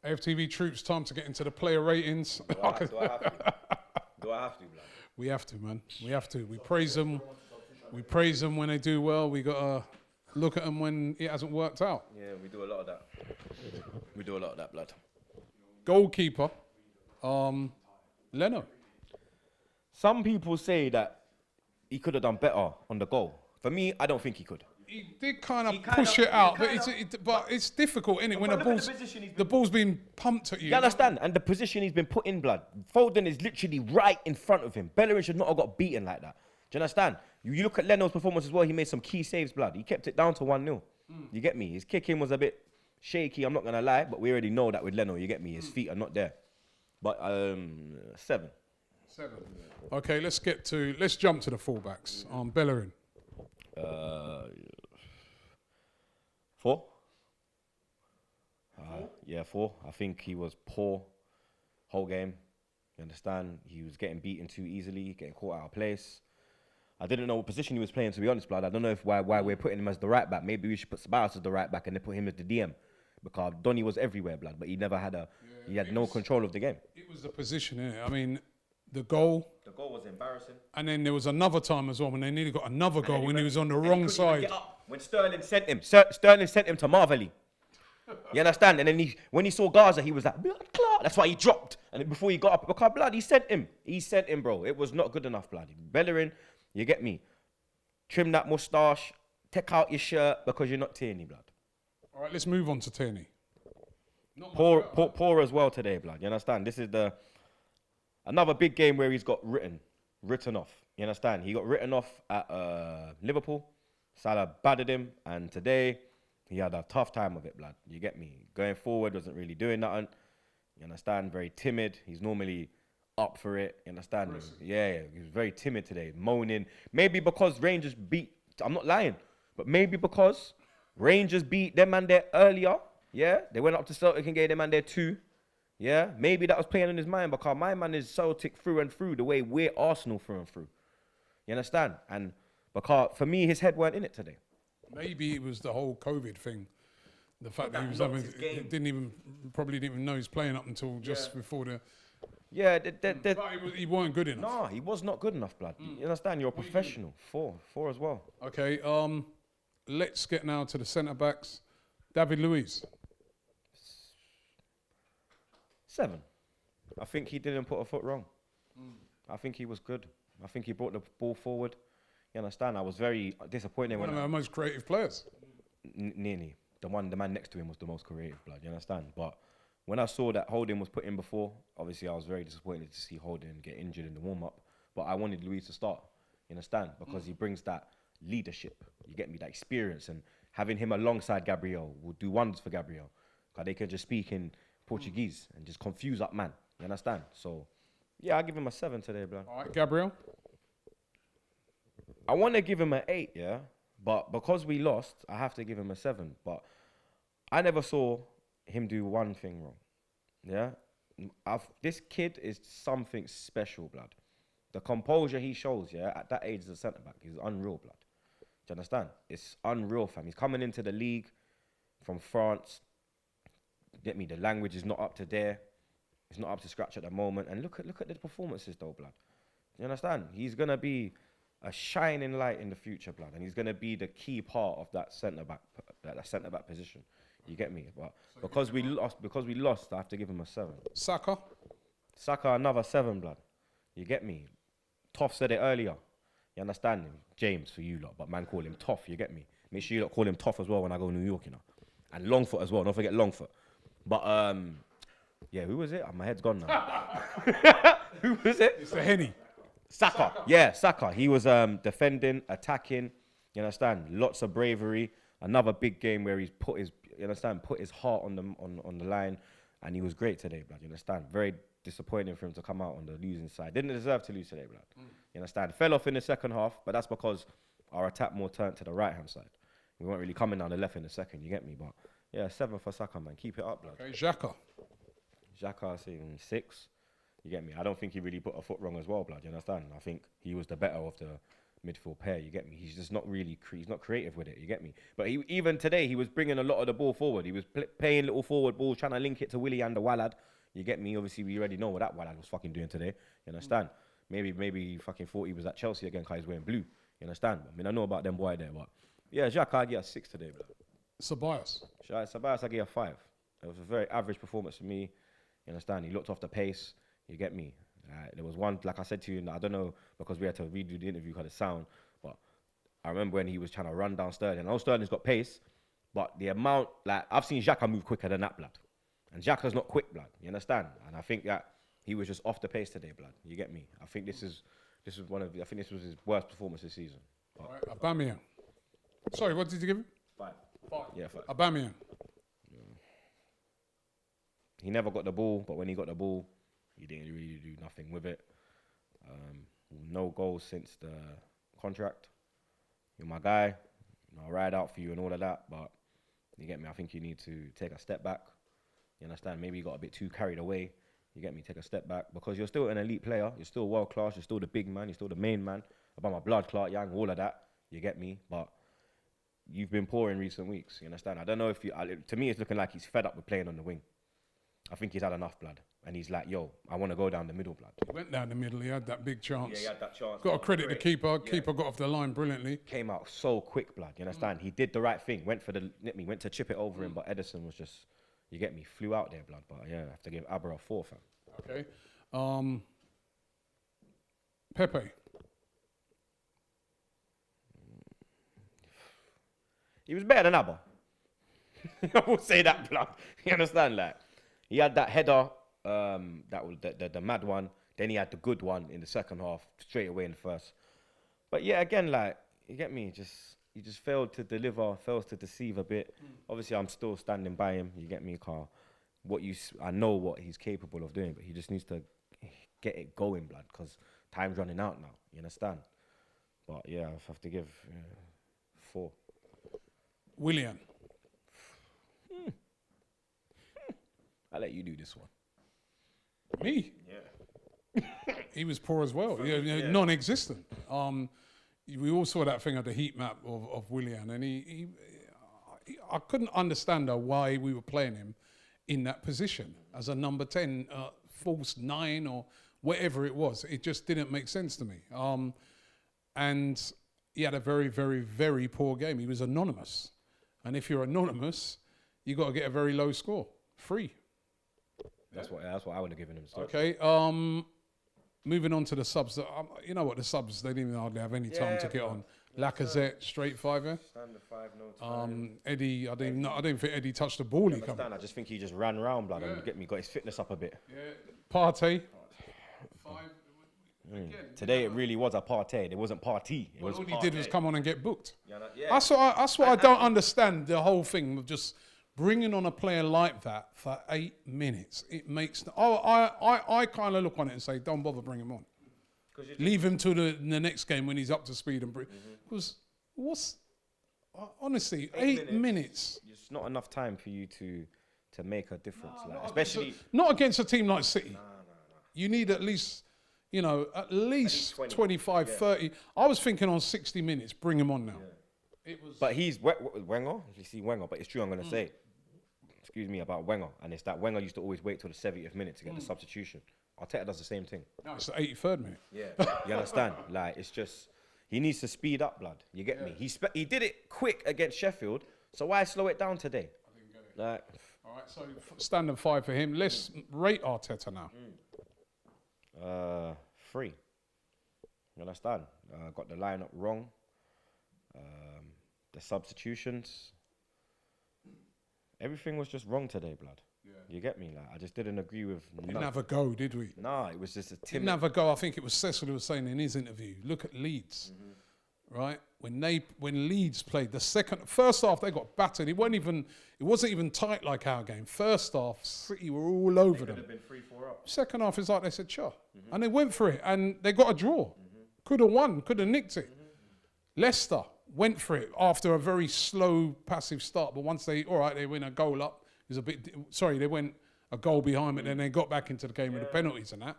AFTV Troopz, time to get into the player ratings. Do I have to? Do I have to, blood? We have to, man. We have to. We praise them. We praise them when they do well. We gotta look at them when it hasn't worked out. Yeah, we do a lot of that. We do a lot of that, blood. Goalkeeper, Leno. Some people say that he could have done better on the goal. For me, I don't think he could. He did kind of push it out, but it's difficult, isn't it? When the ball's being pumped at you. You understand? And the position he's been put in, blood. Foden is literally right in front of him. Bellerin should not have got beaten like that. Do you understand? You look at Leno's performance as well. He made some key saves, blood. He kept it down to 1-0. You get me? His kicking was a bit shaky, I'm not going to lie. But we already know that with Leno, you get me? His feet are not there. But 7. 7. Okay, let's jump to the fullbacks. Bellerin. 4. Yeah, 4. I think he was poor whole game. You understand? He was getting beaten too easily, getting caught out of place. I didn't know what position he was playing, to be honest, blood. I don't know why we're putting him as the right back. Maybe we should put Ceballos as the right back and then put him as the DM. Because Donny was everywhere, blood, but he never had he had no control of the game. It was the position, innit? I mean, the goal. The goal was embarrassing. And then there was another time as well when they nearly got another goal when he was on the wrong side. When Sterling sent him to Marvelly. You understand? And then when he saw Gaza, he was like, blood clot. That's why he dropped. And then before he got up, because blood, he sent him. He sent him, bro. It was not good enough, blood. Bellerin, you get me? Trim that moustache. Take out your shirt because you're not Tierney, blood. All right, let's move on to Tierney. Poor as well today, blood. You understand? This is another big game where he's got written off. You understand? He got written off at Liverpool. Salah battered him, and today he had a tough time of it, blood. You get me? Going forward, wasn't really doing nothing. You understand? Very timid. He's normally up for it. You understand? Yeah, he was very timid today, moaning. Maybe because Rangers beat, I'm not lying, but maybe because Rangers beat them man there earlier. Yeah, they went up to Celtic and gave them man there 2. Yeah, maybe that was playing in his mind because my man is Celtic through and through the way we're Arsenal through and through. You understand? And because for me, his head weren't in it today. Maybe it was the whole COVID thing. The fact that he was probably didn't even know he was playing up until just before the. Yeah, but he weren't good enough. No, he was not good enough, blood. You understand? You're a professional. 4 as well. Okay, let's get now to the centre backs. David Luiz. 7. I think he didn't put a foot wrong. I think he was good. I think he brought the ball forward. You understand? I was very disappointed One of our most creative players. Nearly. The man next to him was the most creative, blood. You understand? But when I saw that Holding was put in before, obviously I was very disappointed to see Holding get injured in the warm-up. But I wanted Luiz to start. You understand? Because he brings that leadership. You get me? That experience. And having him alongside Gabriel will do wonders for Gabriel. Because they can just speak in Portuguese and just confuse that man. You understand? So, yeah, I'll give him a 7 today, blood. All right, Gabriel? I want to give him an 8, yeah? But because we lost, I have to give him a 7. But I never saw him do one thing wrong, yeah? This kid is something special, blood. The composure he shows, yeah, at that age as a centre-back is unreal, blood. Do you understand? It's unreal, fam. He's coming into the league from France. Get me? The language is not up to there. It's not up to scratch at the moment. And look at the performances, though, blood. You understand? He's going to be a shining light in the future, blood. And he's going to be the key part of that centre-back position. You get me? But because we lost, I have to give him a 7. Saka, another 7, blood. You get me? Toff said it earlier. You understand him? James for you lot, but man call him Toff, you get me? Make sure you lot call him Toff as well when I go to New York, you know. And Longfoot as well, don't forget Longfoot. But, yeah, who was it? My head's gone now. Who was it? It's a Henny. Saka. Yeah, Saka. He was defending, attacking, you understand? Lots of bravery. Another big game where he's put his heart on the line, and he was great today, blood. You understand? Very disappointing for him to come out on the losing side. Didn't deserve to lose today, blood. You understand? Fell off in the second half, but that's because our attack more turned to the right-hand side. We weren't really coming down the left in the second, you get me? But yeah, 7 for Saka, man. Keep it up, blood. Okay, Xhaka, I say 6. You get me? I don't think he really put a foot wrong as well, blood. You understand? I think he was the better of midfield pair. You get me? He's just not really he's not creative with it. You get me? But even today he was bringing a lot of the ball forward. He was playing little forward balls, trying to link it to Willie and the Wallad. You get me? Obviously we already know what that Wallad was fucking doing today. You understand? Maybe he fucking thought he was at Chelsea again because he's wearing blue. You understand? I mean, I know about them boy there, but yeah, Xhaka, I give a 6 today, bro. Ceballos. Ceballos, I give a 5. It was a very average performance for me. You understand? He looked off the pace. You get me? There was one, like I said to you, I don't know, because we had to redo the interview because of sound, but I remember when he was trying to run down Sterling. I know Sterling's got pace, but the amount, like, I've seen Xhaka move quicker than that, blood. And Xhaka's not quick, blood. You understand? And I think that he was just off the pace today, blood. You get me? I think this was his worst performance this season. All right, Aubameyang. Sorry, what did you give him? 5. Yeah, 5. Aubameyang. He never got the ball, but when he got the ball, he didn't really do nothing with it. No goals since the contract. You're my guy. I'll ride out for you and all of that, but you get me? I think you need to take a step back. You understand? Maybe you got a bit too carried away. You get me? Take a step back because you're still an elite player. You're still world class. You're still the big man. You're still the main man. About my blood clot, young, all of that. You get me? But you've been poor in recent weeks. You understand? I don't know if you. To me, it's looking like he's fed up with playing on the wing. I think he's had enough, blood. And he's like, yo, I want to go down the middle, blood. He went down the middle. He had that big chance. Yeah, he had that chance. Got to credit the keeper. Yeah. Keeper got off the line brilliantly. Came out so quick, blood. You understand? He did the right thing. Went to chip it over him, but Edison was just, you get me, flew out there, blood. But yeah, I have to give Abra a 4, fam. Okay. Pepe. He was better than Abba. I will say that, blood. You understand? Like, he had that header, that was the mad one. Then he had the good one in the second half, straight away in the first. But yeah, again, like, you get me? He just failed to deliver, fails to deceive a bit. Obviously, I'm still standing by him. You get me, Carl? I know what he's capable of doing, but he just needs to get it going, blood, because time's running out now. You understand? But yeah, I have to give 4. Willian. I'll let you do this one. Me? Yeah. He was poor as well. Yeah. Non-existent. We all saw that thing of the heat map of Willian, and I couldn't understand why we were playing him in that position as a number 10, false 9 or whatever it was. It just didn't make sense to me. And he had a very, very, very poor game. He was anonymous. And if you're anonymous, you got to get a very low score. 3. That's what I would have given him. Okay. Moving on to the subs. You know what, the subs, they didn't even hardly have any time to get on. Lacazette, straight 5. Standard 5, no time. Eddie, I didn't think Eddie touched the ball. I just think he just ran round, blood, and got his fitness up a bit. Yeah. Partey. 5. Today it really was a partay. It wasn't party. All he did was come on and get booked. Yeah. That's what I don't understand. The whole thing of just bringing on a player like that for 8 minutes. It makes. I kind of look on it and say, don't bother bringing him on. Leave him to the next game when he's up to speed and because honestly 8 minutes. It's not enough time for you to make a difference, especially not against a team like City. No. You need at least. At least 25, 30. I was thinking on 60 minutes, bring him on now. Yeah. But he's Wenger. You see Wenger, but it's true. I'm going to say, excuse me, about Wenger, and it's that Wenger used to always wait till the 70th minute to get the substitution. Arteta does the same thing. No, it's the 83rd minute. Yeah, you understand? Like, it's just he needs to speed up, blood. You get me? He did it quick against Sheffield, so why slow it down today? I didn't get it. All right, so standard 5 for him. Let's rate Arteta now. 3. You understand? Got the lineup wrong. The substitutions. Everything was just wrong today, blood. Yeah. You get me? Like, I just didn't agree with. Didn't have a go, did we? Nah, it was just a timid. Didn't have a go. I think it was Cecil who was saying in his interview. Look at Leeds, right? When Leeds played first half, they got battered. It wasn't even tight like our game. First half, City were all over them. Could have been 3-4 up. Second half is like they said, sure, and they went for it, and they got a draw. Could have won, could have nicked it. Leicester went for it after a very slow, passive start, but once they win a goal up. They went a goal behind, but then they got back into the game with the penalties and that.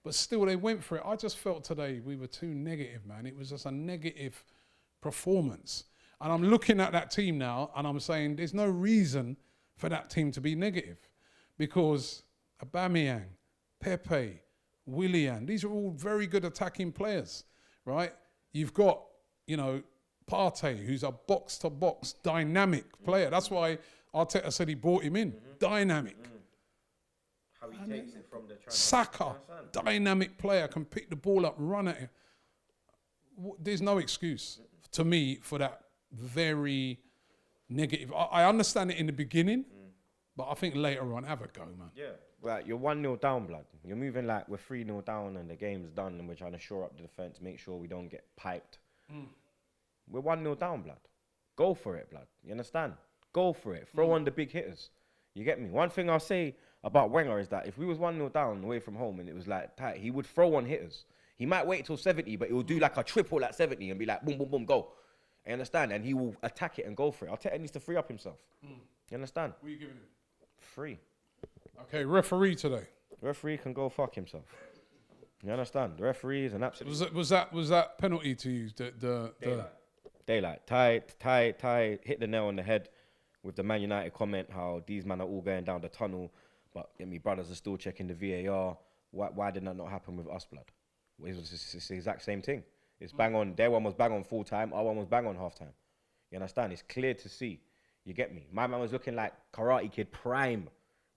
but still they went for it. I just felt today we were too negative, man. It was just a negative performance. And I'm looking at that team now and I'm saying there's no reason for that team to be negative, because Aubameyang, Pepe, Willian, these are all very good attacking players, right? You've got, you know, Partey, who's a box-to-box dynamic player. That's why Arteta said he brought him in. Dynamic. How he takes it from the Saka, dynamic player, can pick the ball up, run at it. There's no excuse to me for that very negative. I understand it in the beginning, but I think later on, have a go, man. Yeah. Right, you're 1-0 down, blood. You're moving like we're 3-0 down and the game's done and we're trying to shore up the defence, make sure we don't get piped. We're 1-0 down, blood. Go for it, blood. You understand? Go for it. Throw on the big hitters. You get me? One thing I'll say about Wenger is that if we was 1-0 down away from home and it was like tight, he would throw on hitters. He might wait till 70, but he will do like a triple at 70 and be like, boom, boom, boom, go. You understand? And he will attack it and go for it. Arteta needs to free up himself. You understand? What are you giving him? 3. Okay, referee today. Referee can go fuck himself. You understand? The referee is an absolute... Was that penalty to you? Daylight. Tie, hit the nail on the head with the Man United comment how these men are all going down the tunnel, but me brothers are still checking the VAR. Why did that not happen with us, blood? It's the exact same thing. It's bang on. Their one was bang on full time. Our one was bang on half time. You understand? It's clear to see. You get me? My man was looking like Karate Kid prime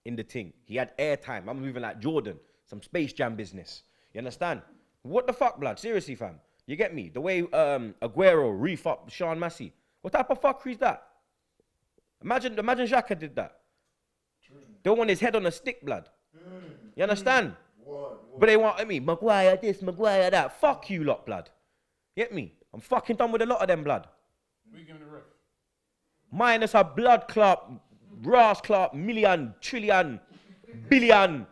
in the thing. He had airtime. I'm moving like Jordan. Some Space Jam business. You understand? What the fuck, blood? Seriously, fam. You get me? The way Aguero reef up Sean Massey. What type of fuckery is that? Imagine Xhaka did that. They want his head on a stick, blood. You understand? But they want me, Maguire this, Maguire that. Fuck you lot, blood. Get me? I'm fucking done with a lot of them, blood. We giving the ref? Minus a blood clot, brass clot, million, trillion, billion,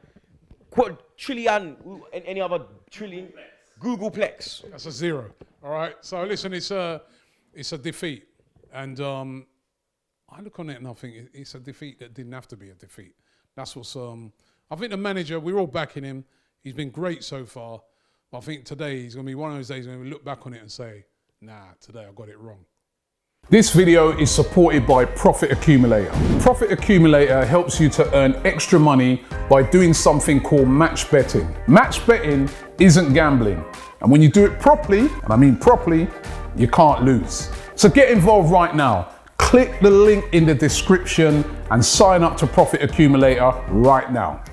quadrillion, and any other trillion. Googleplex. That's a 0. All right. So listen, it's a defeat, and I look on it and I think it's a defeat that didn't have to be a defeat. That's what's I think the manager, we're all backing him. He's been great so far. But I think today he's going to be one of those days when we look back on it and say, nah, today I got it wrong. This video is supported by Profit Accumulator. Profit Accumulator helps you to earn extra money by doing something called match betting. Match betting isn't gambling. And when you do it properly, and I mean properly, you can't lose. So get involved right now. Click the link in the description and sign up to Profit Accumulator right now.